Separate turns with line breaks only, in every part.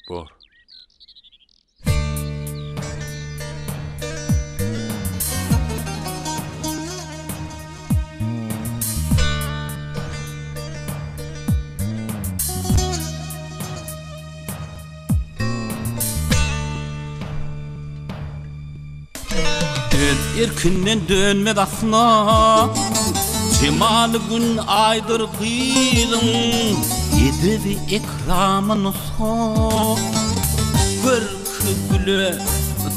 Bor.
Erkinden dönmez asla Cemalı gün aydır kıydın Yedi ve ekramın olsa Kırkı güle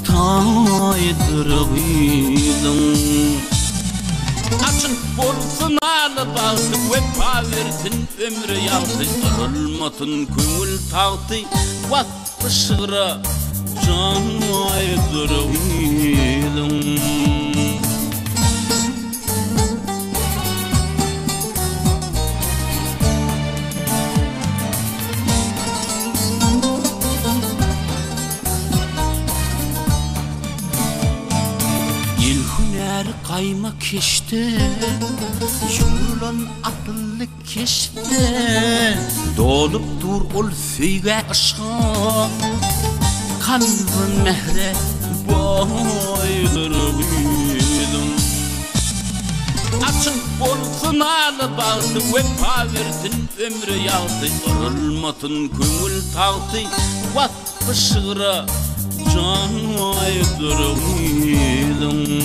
taydır kıydın Açın bolsun alı bağdı Vefa versin ömrü yaldı Kırılmatın köngül tağdı Vatlı şıra can aydır kıydın Kayma keşte Yorulan atlı keşte Dolup dur ol söyle aşka Kalbin mehre baydır büyüdüm Açın bolsun alı bağdı Vefa versin ömrü yağdı Kırılmatın köngül tağdı Vatlı şıra can aydır büyüdüm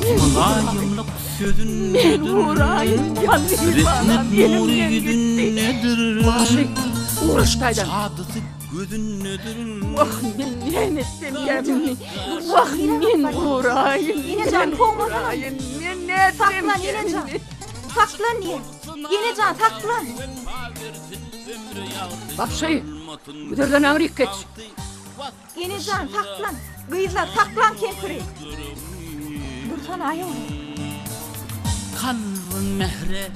Mulayimlik sözün nedir?
Ben uğrayın yanayım bana elimden gitti. Vahşi uğraştaydım.
Sadısı gözün nedir?
Vah ben ne ettim kendimi. Vah ben uğrayın.
Yenecan
uğrayın. Ben ne ettim
saklan Yenecan. Saklan ye. Yenecan saklan.
Vahşi müdürden ağrıyık geç.
Yenecan saklan. Kıyızlar saklan kempiri. Dursan ayol.
Kalbin mehre